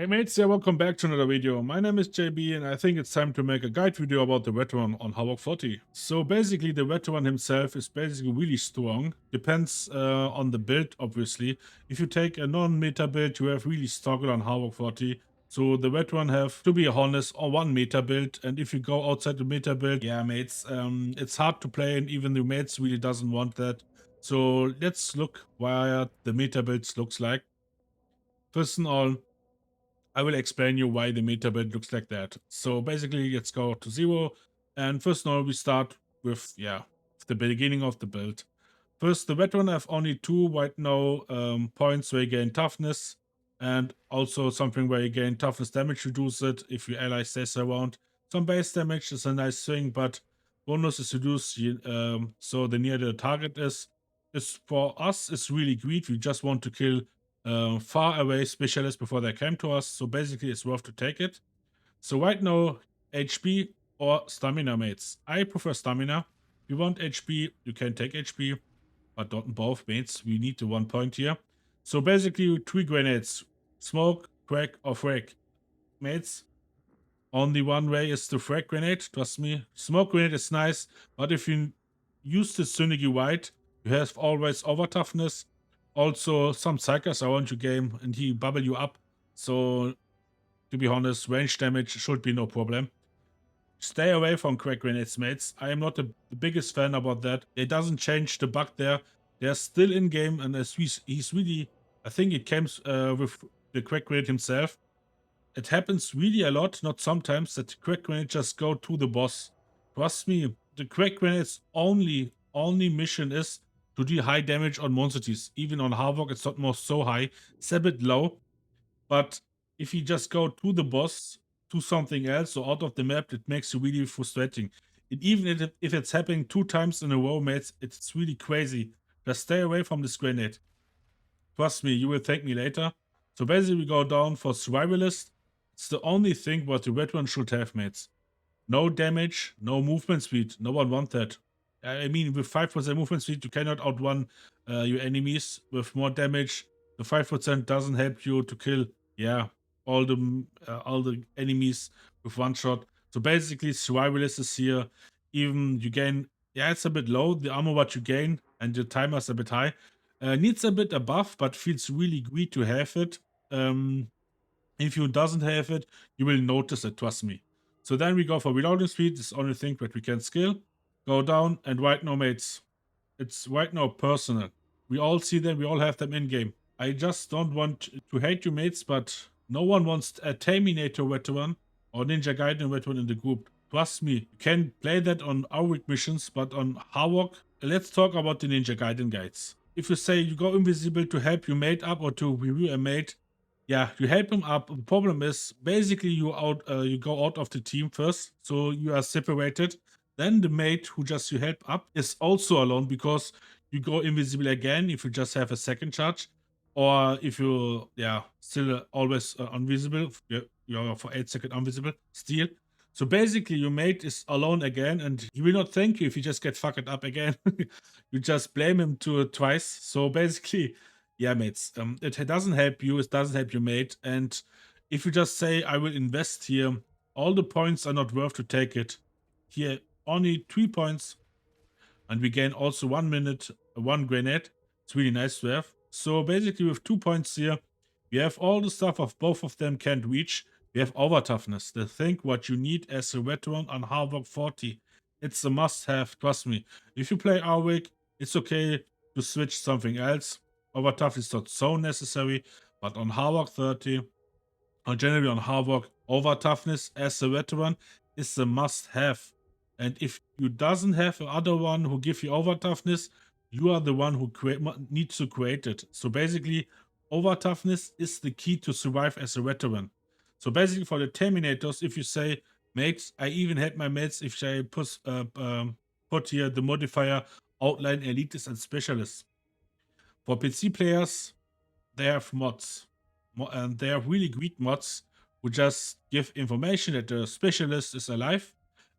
Hey mates, yeah, welcome back to another video. My name is JB and I think it's time to make a guide video about the Veteran on Havoc 40. So basically the Veteran himself is basically really strong. Depends on the build, obviously. If you take a non-meta build, you have really struggled on Havoc 40. So the Veteran have, to be honest, or one meta build. And if you go outside the meta build, yeah mates, it's hard to play and even the mates really doesn't want that. So let's look what the meta builds looks like. First of all, I will explain you why the meta build looks like that. So basically, let's go to 0. And first of all, we start with, the beginning of the build. First, the veteran have only 2 right now points where you gain toughness. And also something where you gain toughness damage reduce it if your ally stays around. Some base damage is a nice thing, but bonus is reduced, so the nearer the target is. For us, it's really greed. We just want to kill far away specialists before they came to us. So basically, it's worth to take it. So right now, HP or stamina, mates. I prefer stamina. If you want HP, you can take HP, but not both, mates. We need the 1 point here. So basically, 3 grenades: smoke, crack, or frag. Mates, only one way is the frag grenade. Trust me. Smoke grenade is nice, but if you use the synergy right, you have always over toughness. Also, some psychers around your game and he bubble you up. So, to be honest, range damage should be no problem. Stay away from crack grenades, mates. I am not the biggest fan about that. It doesn't change the bug there. They're still in game, and as he's really, I think it came with the crack grenade himself. It happens really a lot, not sometimes, that the crack grenade just go to the boss. Trust me, the crack grenade's only mission is to do high damage on monsters. Even on Havoc, it's not more so high. It's a bit low. But if you just go to the boss, to something else, or out of the map, it makes you really frustrating. And even if it's happening 2 times in a row, mates, it's really crazy. Just stay away from this grenade. Trust me, you will thank me later. So basically, we go down for Survivalist. It's the only thing what the veteran should have, mates. No damage, no movement speed. No one wants that. I mean, with 5% movement speed, you cannot outrun your enemies. With more damage, the 5% doesn't help you to kill, all the enemies with one shot. So basically, Survivalist is here. Even you gain, it's a bit low, the armor what you gain, and the timer is a bit high. Needs a bit above, but feels really great to have it. If you doesn't have it, you will notice it, trust me. So then we go for reloading speed. This is the only thing that we can skill. Go down, and right now, mates, it's right now personal. We all see them, we all have them in game. I just don't want to hate you, mates, but no one wants a Terminator veteran or Ninja Gaiden veteran in the group. Trust me, you can play that on Auric missions, but on Havoc, let's talk about the Ninja Gaiden guides. If you say you go invisible to help your mate up or to review a mate, yeah, you help him up. The problem is basically you go out of the team first, so you are separated. Then the mate who just you help up is also alone because you go invisible again if you just have a second charge, or if you still always invisible. You're for 8 seconds invisible still. So basically, your mate is alone again, and he will not thank you if you just get fucked up again. You just blame him twice. So basically, yeah, mates, it doesn't help you. It doesn't help your mate. And if you just say, I will invest here, all the points are not worth to take it. Here, only 3 points. And we gain also 1 minute, 1 grenade. It's really nice to have. So basically, with 2 points here, we have all the stuff of both of them can't reach. We have over toughness, the thing what you need as a veteran on Havoc 40. It's a must-have, trust me. If you play Arwick, it's okay to switch something else. Over tough is not so necessary, but on Havoc 30, or generally on Havoc, over toughness as a veteran is a must-have. And if you doesn't have the other one who give you over toughness, you are the one who needs to create it. So basically, over toughness is the key to survive as a veteran. So basically, for the Terminators, if you say, mates, I even had my mates if I put here the modifier outline elites and specialists. For PC players, they have mods, and they have really great mods who just give information that the specialist is alive,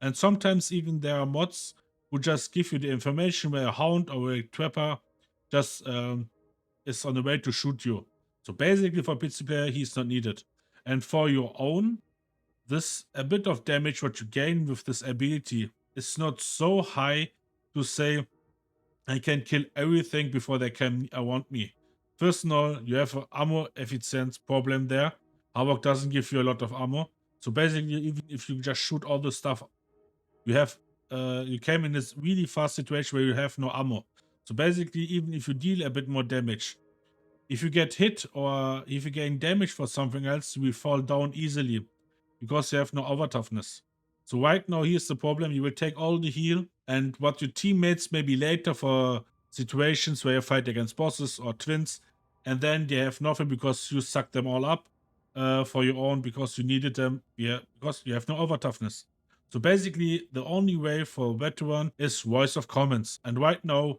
and sometimes even there are mods who just give you the information where a hound or a trapper just is on the way to shoot you. So basically, for PC player, he's not needed. And for your own, this a bit of damage what you gain with this ability is not so high to say I can kill everything before they can want me. First of all, you have an ammo efficiency problem there. Havoc doesn't give you a lot of ammo. So basically, even if you just shoot all the stuff, you have you came in this really fast situation where you have no ammo. So basically, even if you deal a bit more damage, if you get hit or if you gain damage for something else, you will fall down easily because you have no over toughness. So right now, here's the problem. You will take all the heal and what your teammates maybe later for situations where you fight against bosses or twins, and then they have nothing because you suck them all up for your own because you needed them, yeah, because you have no over toughness. So basically, the only way for veteran is voice of commands. And right now,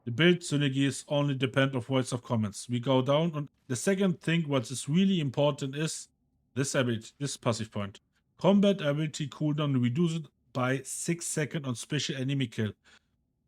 the build synergies only depend on voice of commands. We go down, and the second thing what is really important is this ability, this passive point. Combat ability cooldown reduced by 6 seconds on special enemy kill.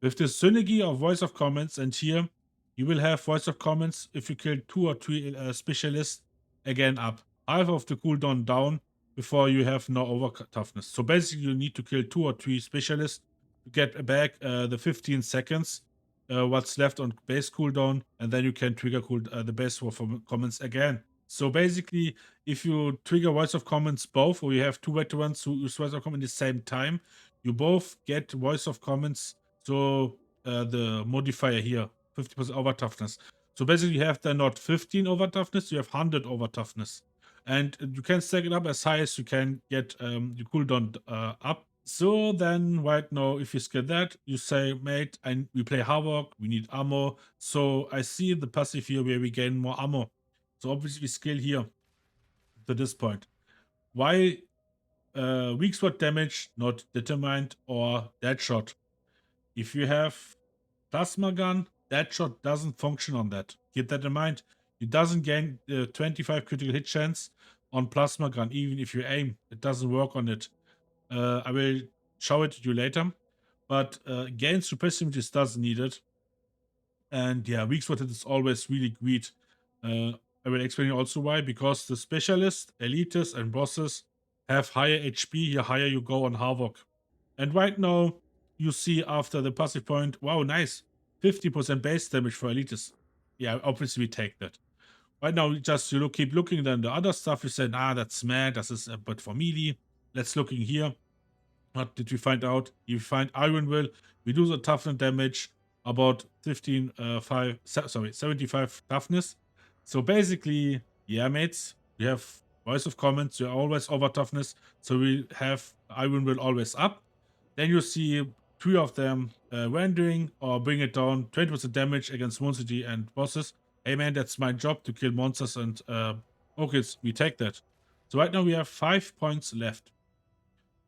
With the synergy of voice of commands, and here you will have voice of commands if you kill 2 or 3 specialists again up. Half of the cooldown down before you have no over toughness. So basically you need to kill 2 or 3 specialists to get back the 15 seconds what's left on base cooldown, and then you can trigger the base for commands again. So basically, if you trigger voice of commands both, or you have 2 veterans who use voice of command at the same time, you both get voice of commands. So the modifier here, 50% over toughness. So basically, you have then not 15 over toughness, you have 100 over toughness, and you can stack it up as high as you can get your cooldown up. So then right now, if you skill that, you say, mate, we play Havoc, we need ammo. So I see the passive here where we gain more ammo. So obviously we scale here to this point. Why weak spot damage not determined or dead shot? If you have plasma gun, dead shot doesn't function on that. Keep that in mind. It doesn't gain 25 critical hit chance on plasma gun, even if you aim. It doesn't work on it. I will show it to you later. But gain suppressiveness doesn't need it. And yeah, weak spotted is always really great. I will explain also why. Because the specialists, elites, and bosses have higher HP the higher you go on Havoc. And right now, you see after the passive point, wow, nice. 50% base damage for elites. Yeah, obviously we take that. Right now, you keep looking, then the other stuff you said, that's mad, that is but for melee. Let's looking here. What did we find out? You find Iron Will, reduce the toughness damage, about 75 toughness. So basically, yeah, mates, we have voice of commands, you're always over toughness, so we have Iron Will always up. Then you see 3 of them rendering or bring it down, 20% damage against monstrosity and bosses. Hey man, that's my job to kill monsters and orchids. We take that. So right now we have 5 points left.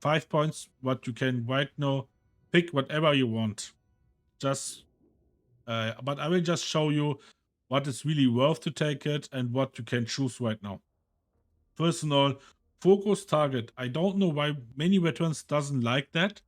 5 points, what you can right now pick whatever you want. Just, but I will just show you what is really worth to take it and what you can choose right now. First of all, focus target. I don't know why many veterans doesn't like that.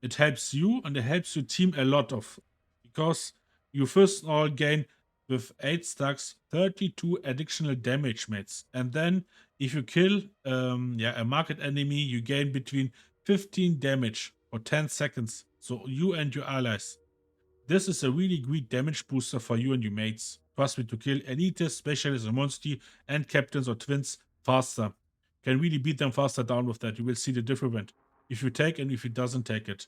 It helps you and it helps your team a lot of, because you first of all gain with 8 stacks 32 additional damage, mates. And then if you kill a market enemy, you gain between 15 damage for 10 seconds. So you and your allies. This is a really great damage booster for you and your mates. Trust me, to kill elites, specialists, monsters, and captains or twins faster. Can really beat them faster down with that. You will see the difference if you take and if you doesn't take it.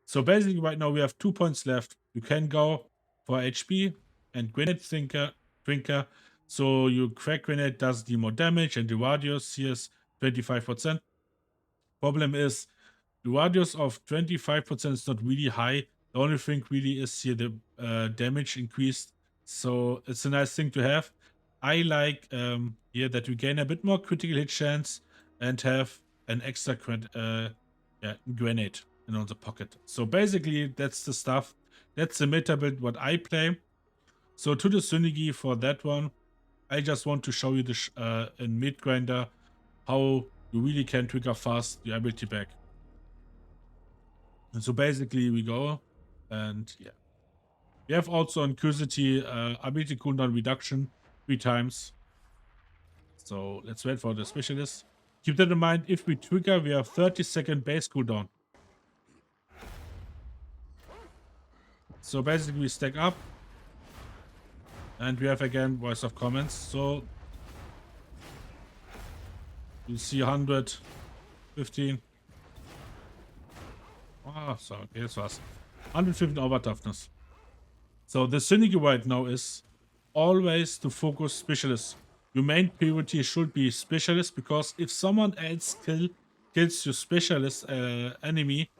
So basically right now we have 2 points left. You can go for HP and grenade trinker. So your crack grenade does the more damage and the radius here is 25%. Problem is the radius of 25% is not really high. The only thing really is here the damage increased. So it's a nice thing to have. I like here that we gain a bit more critical hit chance and have an extra grenade in the pocket. So basically that's the stuff. That's the meta build what I play. So to the synergy for that one, I just want to show you this in mid grinder how you really can trigger fast the ability back. And so basically we go and yeah. We have also on Curiosity ability cooldown reduction 3 times. So let's wait for the specialist. Keep that in mind. If we trigger, we have 30-second base cooldown. So basically we stack up. And we have again voice of comments. So you see 115. Ah, so okay, das war's. 115 over toughness. So the synergy right now is always to focus specialist. Your main priority should be specialist, because if someone else kills your specialist enemy,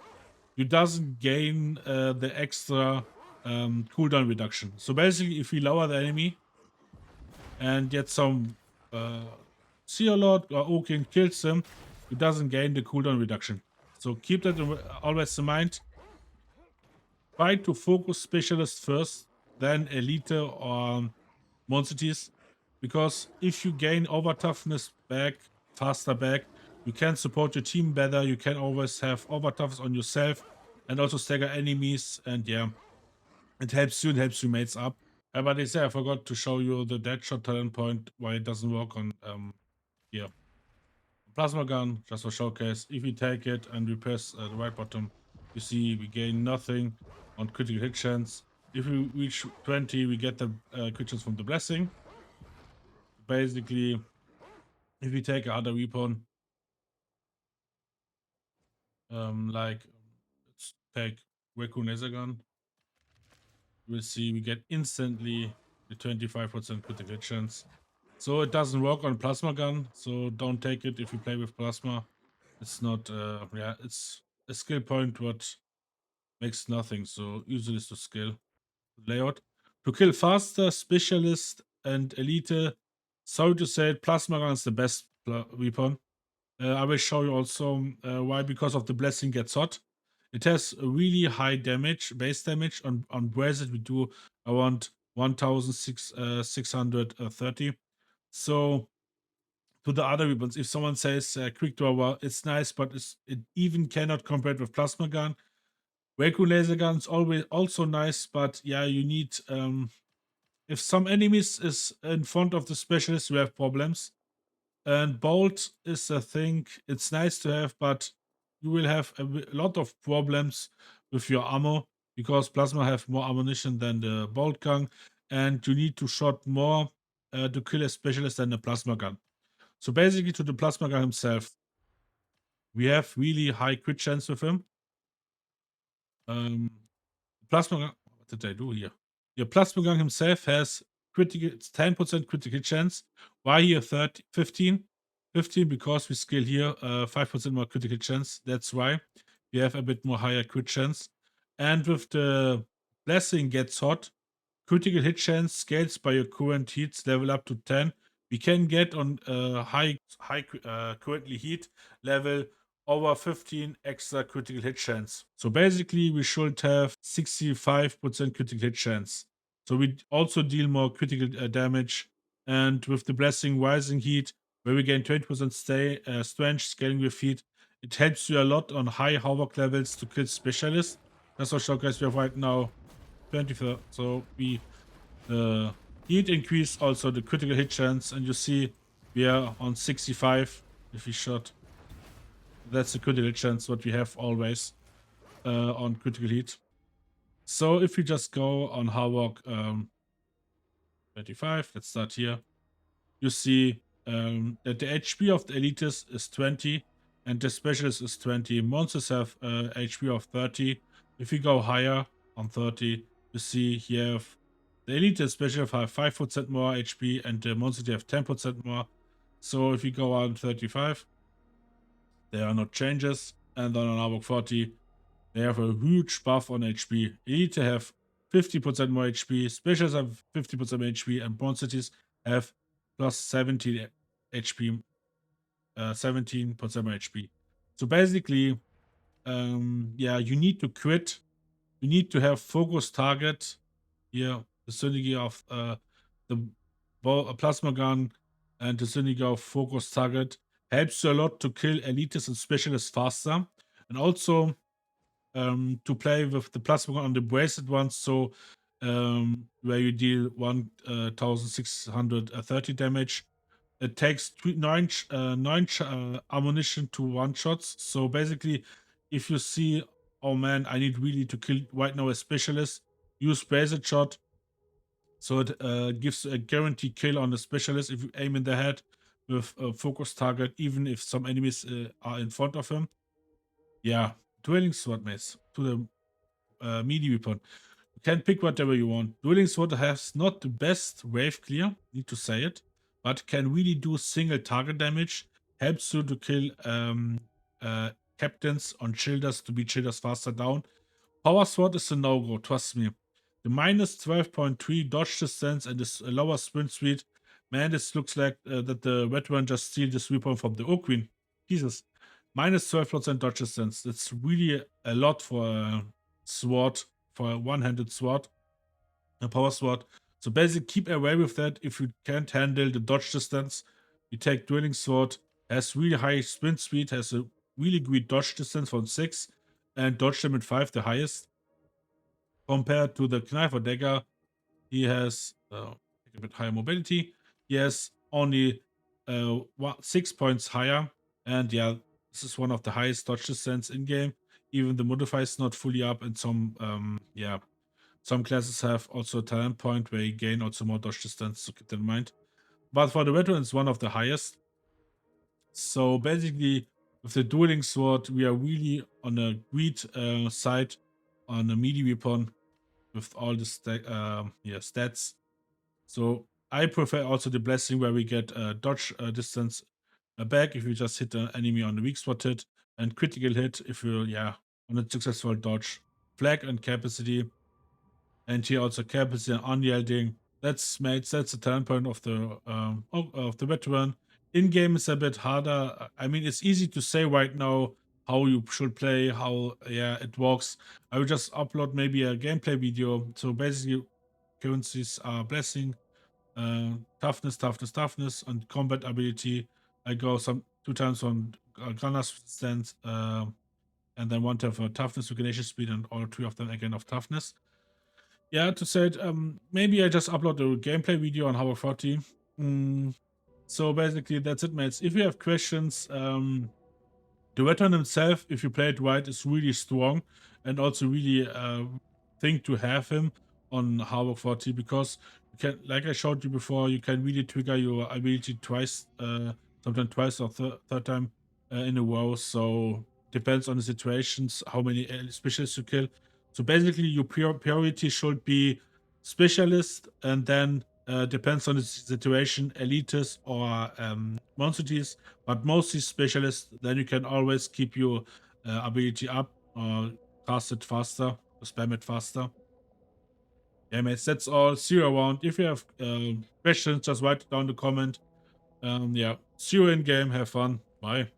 you doesn't gain the extra cooldown reduction. So basically, if we lower the enemy and get some Sea Lord or Oaken kills him, it doesn't gain the cooldown reduction. So keep that always in mind. Try to focus specialist first, then elite or monsters, because if you gain over toughness back, faster back, you can support your team better. You can always have over toughness on yourself and also stagger enemies. And yeah, it helps you and helps your mates up. But I say I forgot to show you the Deadshot talent point, why it doesn't work on here. Plasma gun, just for showcase. If we take it and we press the right button, you see we gain nothing on critical hit chance. If we reach 20, we get the crit chance from the blessing. Basically, if we take another weapon, like let's take Raccoon laser gun, we'll see we get instantly the 25% critical hit chance. So it doesn't work on plasma gun, so don't take it if you play with plasma. It's not, yeah, it's a skill point what makes nothing, so usually it's to skill layout. To kill faster, specialist and elite, sorry to say it, plasma gun is the best weapon. I will show you also why, because of the blessing gets hot. It has a really high damage, base damage. On Bracet we do around 1630. So to the other weapons, if someone says quick draw, well, it's nice, but it even cannot compare with plasma gun. Raccoon laser gun is always also nice, but yeah, you need if some enemies is in front of the specialist, you have problems. And bolt is a thing. It's nice to have, but you will have a lot of problems with your ammo, because plasma have more ammunition than the bolt gun, and you need to shot more to kill a specialist than the plasma gun. So basically, to the plasma gun himself, we have really high crit chance with him. Um, Plasma gun, what did I do here? Your plasma gun himself has critical, it's 10% critical chance. Why here 30, 15? 15 because we skill here 5% more critical chance. That's why we have a bit more higher crit chance. And with the blessing gets hot, critical hit chance scales by your current heats level up to 10. We can get on high currently heat level over 15 extra critical hit chance. So basically we should have 65% critical hit chance. So we also deal more critical damage. And with the blessing rising heat, where we gain 20% strength scaling with heat, it helps you a lot on high Havoc levels to kill specialists. That's what showcase we have right now 24. So we heat increase also the critical hit chance, and you see we are on 65 if we shot. That's the critical hit chance what we have always on critical hit. So if we just go on Havoc 25, let's start here. You see that the HP of the elites is 20 and the specialist is 20. Monsters have HP of 30. If we go higher on 30, you see here the elite special have 5% more HP and the monster have 10% more. So if we go on 35, there are no changes. And then on Havoc 40, they have a huge buff on HP. Elite have 50% more HP, specials have 50% more HP, and monsters have plus 17 HP, 17% more HP. So basically, yeah, you need to crit. You need to have focus target. Here, the synergy of the plasma gun and the synergy of focus target helps you a lot to kill elites and specialists faster, and also to play with the plasma gun on the braced ones. So where you deal 1630 damage. it takes nine ammunition to one shots. So basically, if you see, oh man, I need really to kill right now a specialist, use brazen shot. So it gives a guaranteed kill on the specialist if you aim in the head with a focus target, even if some enemies are in front of him. Yeah, dueling sword mace to the melee weapon. You can pick whatever you want. Dueling sword has not the best wave clear, need to say it, but can really do single target damage. Helps you to kill captains on shielders to beat shielders faster down. Power sword is a no-go, trust me. The minus 12.3 dodge distance and this lower sprint speed. Man, this looks like that the veteran just steal this weapon from the Oak Queen. Jesus. Minus 12% dodge distance. That's really a lot for a sword, for a one-handed sword, a power sword. So basically keep away with that if you can't handle the dodge distance. You take dueling sword, has really high sprint speed, has a really great dodge distance from 6, and dodge limit 5, the highest. Compared to the knife or dagger, he has a bit higher mobility. He has only 6 points higher, and yeah, this is one of the highest dodge distance in game. Even the modifier is not fully up, and some classes have also a talent point where you gain also more dodge distance, so keep that in mind. But for the veteran, it's one of the highest. So basically, with the dueling sword, we are really on a great side on a melee weapon with all the stats. So I prefer also the blessing where we get dodge distance back if you just hit an enemy on the weak spot hit, and critical hit if you on a successful dodge. Flag and capacity, and here also capacity and unyielding. That's mates. That's the talent point of the veteran. In game is a bit harder. I mean, it's easy to say right now how you should play, how it works. I will just upload maybe a gameplay video. So basically, currencies are blessing, toughness, and combat ability. I go some 2 times on gunner's stance, and then 1 time for toughness, recognition speed, and all 3 of them again of toughness. Yeah, to say it, maybe I just upload a gameplay video on Havoc 40. So basically, that's it, mates. If you have questions, the veteran himself, if you play it right, is really strong, and also really thing to have him on Havoc 40, because you can, like I showed you before, you can really trigger your ability twice, sometimes twice or third time in a row. So depends on the situations, how many specialists you kill. So basically, your priority should be specialist, and then depends on the situation, elites or monstrosities, but mostly specialists. Then you can always keep your ability up or cast it faster, spam it faster. Yeah, mates, that's all. See you around. If you have questions, just write it down in the comment. Yeah, see you in game. Have fun. Bye.